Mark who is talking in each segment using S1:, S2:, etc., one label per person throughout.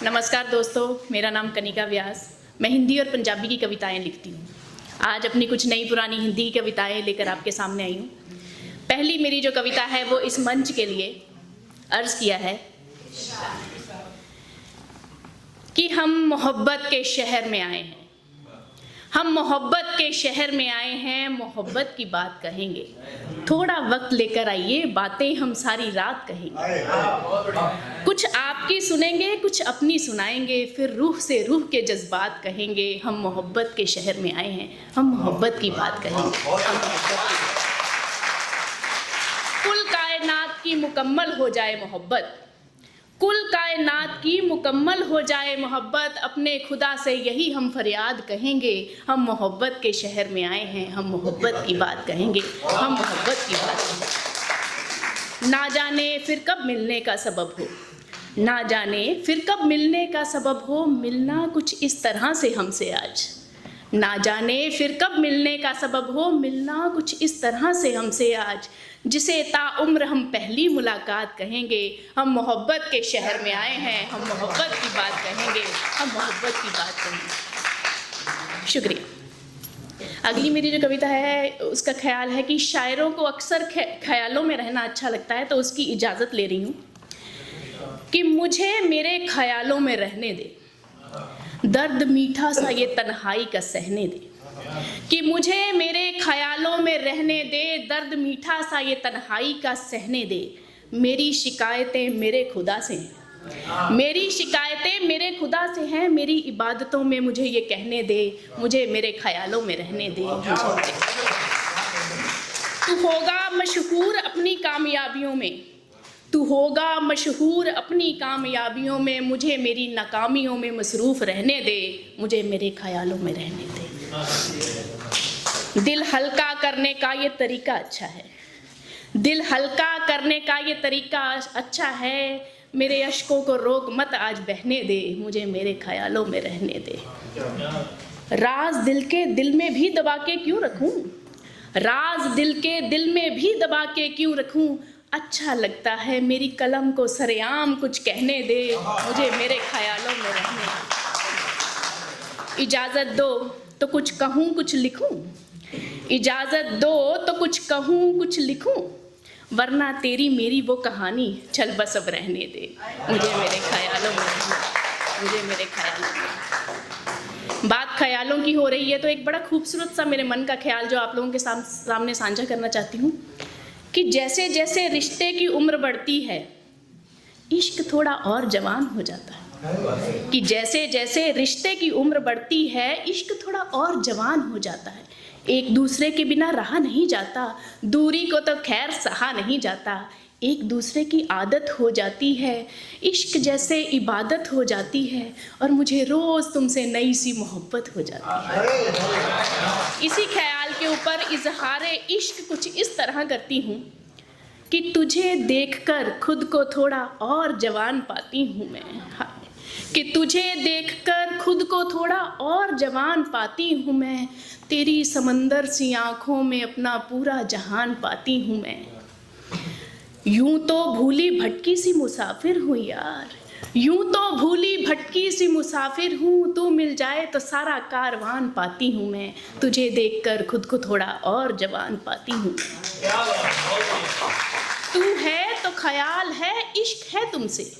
S1: नमस्कार दोस्तों, मेरा नाम कनिका व्यास। मैं हिंदी और पंजाबी की कविताएं लिखती हूँ। आज अपनी कुछ नई पुरानी हिंदी की कविताएं लेकर आपके सामने आई हूँ। पहली मेरी जो कविता है वो इस मंच के लिए अर्ज किया है कि हम मोहब्बत के शहर में आए हैं। हम मोहब्बत के शहर में आए हैं, मोहब्बत की बात कहेंगे। थोड़ा वक्त लेकर आइए, बातें हम सारी रात कहेंगे। कुछ आपकी सुनेंगे, कुछ अपनी सुनाएंगे, फिर रूह से रूह के जज्बात कहेंगे। हम मोहब्बत के शहर में आए हैं, हम मोहब्बत की बात कहेंगे। कुल कायनात की मुकम्मल हो जाए मोहब्बत, कुल कायनात की मुकम्मल हो जाए मोहब्बत, अपने खुदा से यही हम फरियाद कहेंगे। हम मोहब्बत के शहर में आए हैं, हम मोहब्बत की बात कहेंगे। हम मोहब्बत की बात कहेंगे। ना जाने फिर कब मिलने का सबब हो, ना जाने फिर कब मिलने का सबब हो, मिलना कुछ इस तरह से हमसे आज। ना जाने फिर कब मिलने का सबब हो, मिलना कुछ इस तरह से हमसे आज, जिसे ताउम्र हम पहली मुलाकात कहेंगे। हम मोहब्बत के शहर में आए हैं, हम मोहब्बत की बात कहेंगे। हम मोहब्बत की बात कहेंगे। शुक्रिया। अगली मेरी जो कविता है उसका ख्याल है कि शायरों को अक्सर ख्यालों में रहना अच्छा लगता है, तो उसकी इजाज़त ले रही हूँ कि मुझे मेरे ख्यालों में रहने दे, दर्द मीठा सा ये तन्हाई का सहने दे। कि मुझे मेरे ख्यालों में रहने दे, दर्द मीठा सा ये तन्हाई का सहने दे। मेरी शिकायतें मेरे खुदा से हैं, मेरी शिकायतें मेरे खुदा से हैं। मेरी इबादतों में मुझे ये कहने दे, मुझे मेरे ख्यालों में रहने दे। तू होगा मशहूर अपनी कामयाबियों में, तू होगा मशहूर अपनी कामयाबियों में, मुझे मेरी नाकामियों में मसरूफ़ रहने दे, मुझे मेरे ख्यालों में रहने दे। दिल हल्का करने का ये तरीका अच्छा है, दिल हल्का करने का ये तरीका अच्छा है। मेरे अश्कों को रोक मत आज बहने दे, मुझे मेरे ख्यालों में रहने दे। राज दिल के दिल में भी दबा के क्यों रखूं, राज दिल के दिल में भी दबा के क्यों रखूं। अच्छा लगता है मेरी कलम को सरेआम कुछ कहने दे, मुझे मेरे ख्यालों में रहने दे। इजाज़त दो तो कुछ कहूँ कुछ लिखूँ, इजाज़त दो तो कुछ कहूँ कुछ लिखूँ, वरना तेरी मेरी वो कहानी चल बस अब रहने दे, मुझे मेरे ख्यालों में रहने दे, मुझे मेरे ख्यालों में। बात ख्यालों की हो रही है तो एक बड़ा खूबसूरत सा मेरे मन का ख्याल जो आप लोगों के सामने साझा करना चाहती हूँ कि जैसे जैसे रिश्ते की उम्र बढ़ती है, इश्क थोड़ा और जवान हो जाता है। कि जैसे जैसे रिश्ते की उम्र बढ़ती है, इश्क थोड़ा और जवान हो जाता है। एक दूसरे के बिना रहा नहीं जाता, दूरी को तो खैर सहा नहीं जाता। एक दूसरे की आदत हो जाती है, इश्क जैसे इबादत हो जाती है, और मुझे रोज़ तुमसे नई सी मोहब्बत हो जाती है। इसी ख्याल के ऊपर इजहारे इश्क कुछ इस तरह करती हूँ कि तुझे देखकर खुद को थोड़ा और जवान पाती हूँ मैं। कि तुझे देखकर खुद को थोड़ा और जवान पाती हूँ मैं, तेरी समंदर सी आँखों में अपना पूरा जहान पाती हूँ मैं। यूं तो भूली भटकी सी मुसाफिर हूँ यार, यूं तो भूली भटकी सी मुसाफिर हूँ, तू मिल जाए तो सारा कारवान पाती हूँ मैं। तुझे देखकर खुद को थोड़ा और जवान पाती हूँ। तू है तो ख्याल है, इश्क है तुमसे,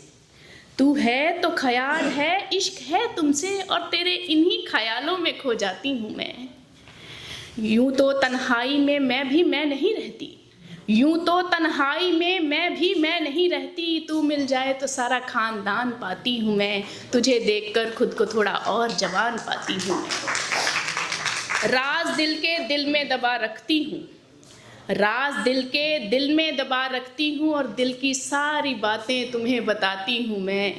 S1: तू है तो ख्याल है, इश्क है तुमसे, और तेरे इन्हीं ख्यालों में खो जाती हूँ मैं। यूं तो तन्हाई में मैं भी मैं नहीं रहती, यूं तो तन्हाई में मैं भी मैं नहीं रहती, तू मिल जाए तो सारा खानदान पाती हूँ मैं। तुझे देखकर खुद को थोड़ा और जवान पाती हूँ मैं। राज दिल के दिल में दबा रखती हूँ, राज दिल के दिल में दबा रखती हूँ, और दिल की सारी बातें तुम्हें बताती हूँ मैं।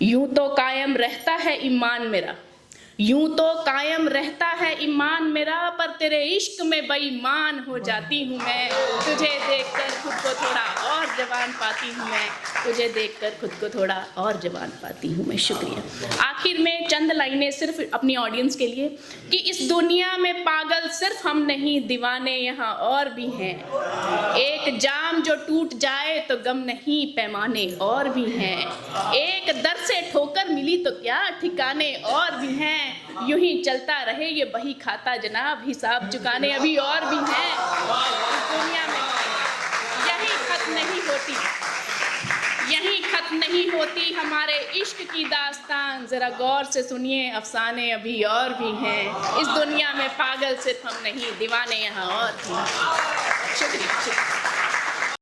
S1: यूं तो कायम रहता है ईमान मेरा, यूं तो कायम रहता है ईमान मेरा, पर तेरे इश्क में बेईमान हो जाती हूँ मैं। तुझे देखकर खुद को थोड़ा और जवान पाती हूँ मैं, तुझे देखकर खुद को थोड़ा और जवान पाती हूँ मैं। शुक्रिया। आखिर में चंद लाइनें सिर्फ अपनी ऑडियंस के लिए कि इस दुनिया में पागल सिर्फ हम नहीं, दीवाने यहाँ और भी हैं। एक जाम जो टूट जाए तो गम नहीं, पैमाने और भी हैं। एक दर से ठोकर मिली तो क्या ठिकाने और भी हैं, यूं ही चलता रहे ये बही खाता जनाब, हिसाब चुकाने अभी और भी हैं इस दुनिया में। यही खत्म नहीं होती, यही खत्म नहीं होती हमारे इश्क की दास्तान, जरा गौर से सुनिए अफसाने अभी और भी हैं। इस दुनिया में पागल सिर्फ हम नहीं, दीवाने यहाँ और भी हैं। शुक्रिया।